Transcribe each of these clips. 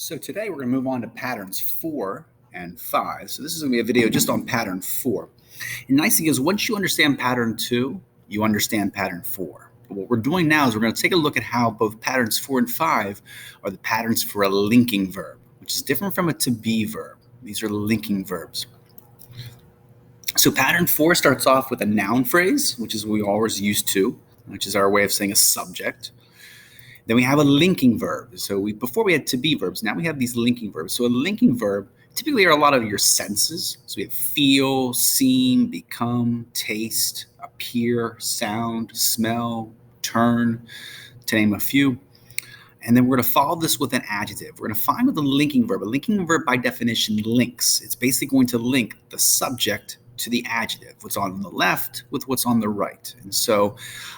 So today we're going to move on to patterns 4 and 5. So this is going to be a video just on pattern 4. And the nice thing is once you understand pattern 2, you understand pattern 4. But what we're doing now is we're going to take a look at how both patterns 4 and 5 are the patterns for a linking verb, which is different from a to be verb. These are linking verbs. So pattern 4 starts off with a noun phrase, which is what we always use to, which is our way of saying a subject. Then we have a linking verb. So before we had to be verbs, now we have these linking verbs. So a linking verb typically are a lot of your senses. So we have feel, seem, become, taste, appear, sound, smell, turn, to name a few. And then we're going to follow this with an adjective. We're going to find with a linking verb. A linking verb by definition links. It's basically going to link the subject to the adjective, what's on the left with what's on the right. And so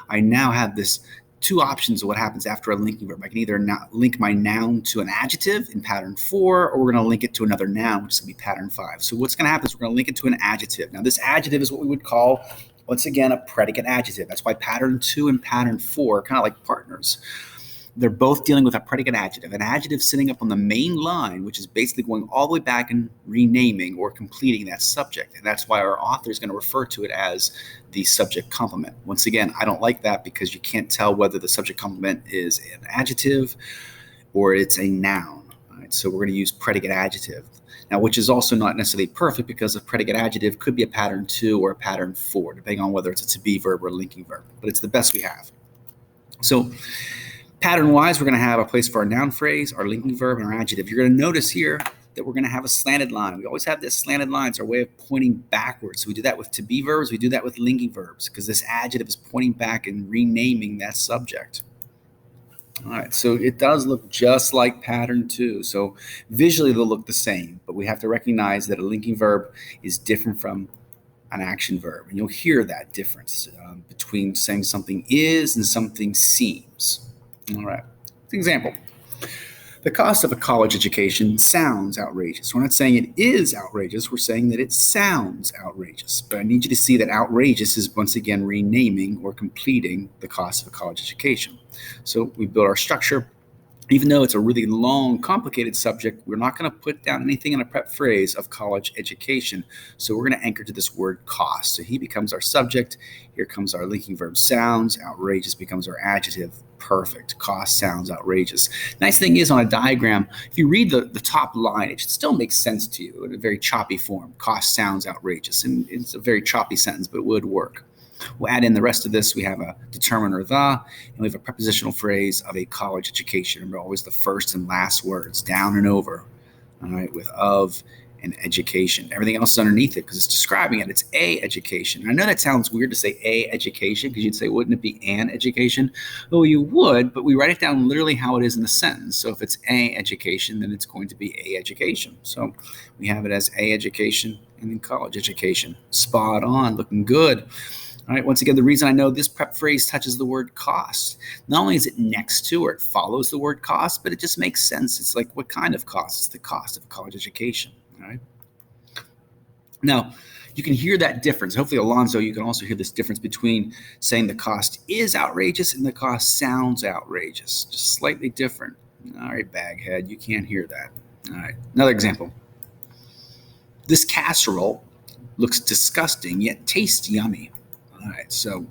I now have this two options of what happens after a linking verb. I can either link my noun to an adjective in pattern 4, or we're going to link it to another noun, which is going to be pattern 5. So what's going to happen is we're going to link it to an adjective. Now this adjective is what we would call, once again, a predicate adjective. That's why pattern 2 and pattern 4 are kind of like partners. They're both dealing with a predicate adjective, an adjective sitting up on the main line, which is basically going all the way back and renaming or completing that subject. And that's why our author is going to refer to it as the subject complement. Once again, I don't like that because you can't tell whether the subject complement is an adjective or it's a noun. All right, so we're going to use predicate adjective. Now, which is also not necessarily perfect because a predicate adjective could be a pattern 2 or a pattern 4, depending on whether it's a to be verb or a linking verb, but it's the best we have. So pattern-wise, we're going to have a place for our noun phrase, our linking verb, and our adjective. You're going to notice here that we're going to have a slanted line. We always have this slanted line. It's our way of pointing backwards. So we do that with to-be verbs. We do that with linking verbs because this adjective is pointing back and renaming that subject. All right, so it does look just like pattern 2. So visually, they'll look the same, but we have to recognize that a linking verb is different from an action verb. And you'll hear that difference between saying something is and something seems. All right, example. The cost of a college education sounds outrageous. We're not saying it is outrageous. We're saying that it sounds outrageous. But I need you to see that outrageous is once again renaming or completing the cost of a college education. So we build our structure. Even though it's a really long, complicated subject, we're not going to put down anything in a prep phrase of college education. So we're going to anchor to this word cost. So he becomes our subject. Here comes our linking verb sounds. Outrageous becomes our adjective. Perfect. Cost sounds outrageous. Nice thing is on a diagram, if you read the top line, it still makes sense to you in a very choppy form. Cost sounds outrageous. And it's a very choppy sentence, but it would work. We'll add in the rest of this. We have a determiner the, and we have a prepositional phrase of a college education. Remember, always the first and last words, down and over, all right, with of and education. Everything else is underneath it because it's describing it. It's a education. And I know that sounds weird to say a education because you'd say, wouldn't it be an education? Well, you would, but we write it down literally how it is in the sentence. So if it's a education, then it's going to be a education. So we have it as a education and then college education. Spot on, looking good. All right, once again, the reason I know this prep phrase touches the word cost, not only is it next to or it follows the word cost, but it just makes sense. It's like, what kind of cost? It's the cost of a college education. All right. Now, you can hear that difference. Hopefully, Alonzo, you can also hear this difference between saying the cost is outrageous and the cost sounds outrageous. Just slightly different. All right, baghead, you can't hear that. All right, another example. This casserole looks disgusting, yet tastes yummy. All right, so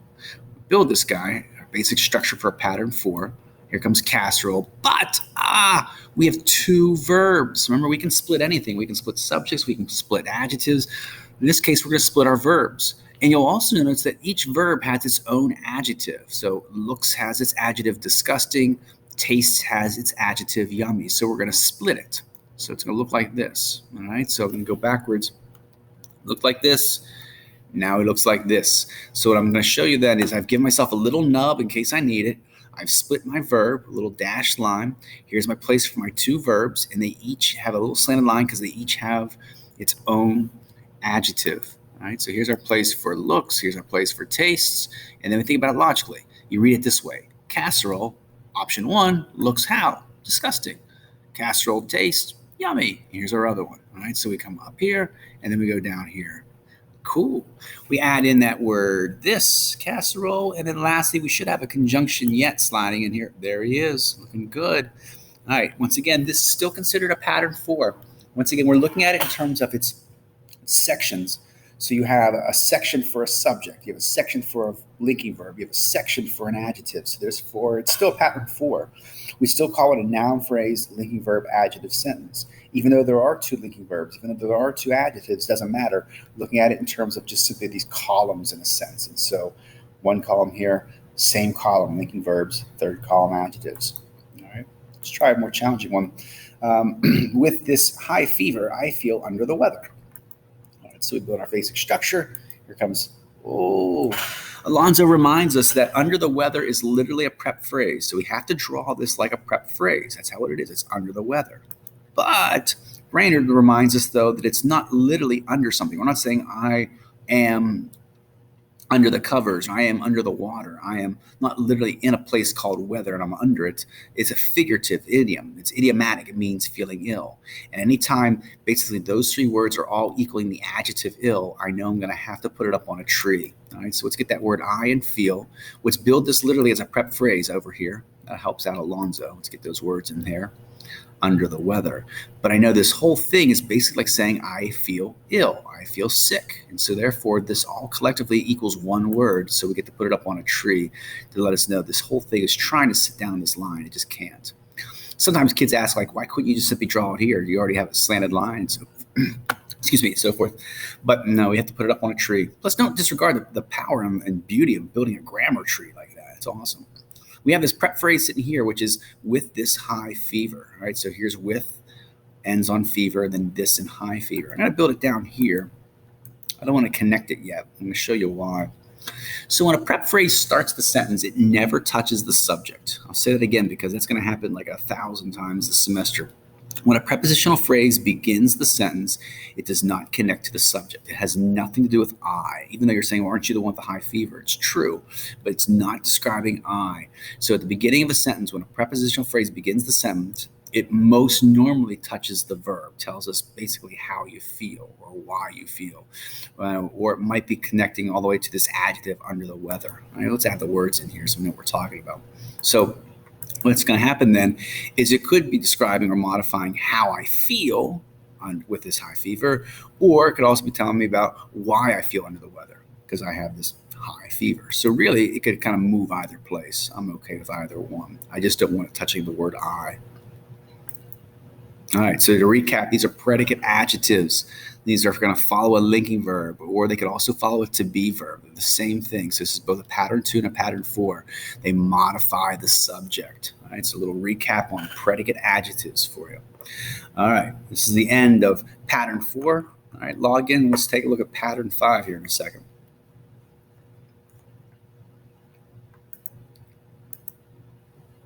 build this guy, our basic structure for a pattern 4. Here comes casserole, but we have 2 verbs. Remember, we can split anything. We can split subjects, we can split adjectives. In this case, we're going to split our verbs. And you'll also notice that each verb has its own adjective. So looks has its adjective disgusting, taste has its adjective yummy. So we're going to split it. So it's going to look like this. All right, so I'm going to go backwards. Look like this. Now it looks like this. So what I'm going to show you then is I've given myself a little nub in case I need it. I've split my verb, a little dashed line. Here's my place for my 2 verbs, and they each have a little slanted line because they each have its own adjective. All right, so here's our place for looks, here's our place for tastes, and then we think about it logically. You read it this way. Casserole, option 1, looks how? Disgusting. Casserole taste, yummy. Here's our other one. All right, so we come up here, and then we go down here. Cool. We add in that word this, casserole, and then lastly, we should have a conjunction yet sliding in here. There he is, looking good. All right, once again, this is still considered a pattern 4. Once again, we're looking at it in terms of its sections. So you have a section for a subject, you have a section for a linking verb, you have a section for an adjective. So there's 4. It's still a pattern 4. We still call it a noun, phrase, linking verb, adjective sentence. Even though there are 2 linking verbs, even though there are 2 adjectives, doesn't matter. Looking at it in terms of just simply these columns in a sense. And so one column here, same column, linking verbs, third column, adjectives. All right, let's try a more challenging one. With this high fever, I feel under the weather. All right, so we build our basic structure. Here comes, Alonzo reminds us that under the weather is literally a prep phrase. So we have to draw this like a prep phrase. That's how it is. It's under the weather. But Brainerd reminds us, though, that it's not literally under something. We're not saying I am under the covers, I am under the water, I am not literally in a place called weather and I'm under it. It's a figurative idiom. It's idiomatic. It means feeling ill. And anytime basically those 3 words are all equaling the adjective ill, I know I'm going to have to put it up on a tree. All right, so let's get that word I and feel. Let's build this literally as a prep phrase over here. That helps out Alonzo. Let's get those words in there. Under the weather. But I know this whole thing is basically like saying I feel ill, I feel sick. And so therefore this all collectively equals one word. So we get to put it up on a tree to let us know this whole thing is trying to sit down this line. It just can't. Sometimes kids ask, like, why couldn't you just simply draw it here? You already have a slanted line. So excuse me, and so forth. But no, we have to put it up on a tree. Let's don't disregard the power and beauty of building a grammar tree like that. It's awesome. We have this prep phrase sitting here, which is with this high fever. All right, so here's with, ends on fever, then this and high fever. I'm going to build it down here. I don't want to connect it yet. I'm going to show you why. So when a prep phrase starts the sentence, it never touches the subject. I'll say that again because that's going to happen like 1,000 times this semester. When a prepositional phrase begins the sentence, it does not connect to the subject. It has nothing to do with I. Even though you're saying, well, aren't you the one with the high fever? It's true, but it's not describing I. So at the beginning of a sentence, when a prepositional phrase begins the sentence, it most normally touches the verb, tells us basically how you feel or why you feel. Or it might be connecting all the way to this adjective under the weather. All right, let's add the words in here so we know what we're talking about. So what's going to happen then is it could be describing or modifying how I feel with this high fever, or it could also be telling me about why I feel under the weather because I have this high fever. So really, it could kind of move either place. I'm okay with either one. I just don't want it touching the word I. All right, so to recap, these are predicate adjectives. These are going to follow a linking verb, or they could also follow a to be verb. They're the same thing. So this is both a pattern 2 and a pattern 4. They modify the subject. All right, so a little recap on predicate adjectives for you. All right, this is the end of pattern 4. All right, log in. Let's take a look at pattern 5 here in a second.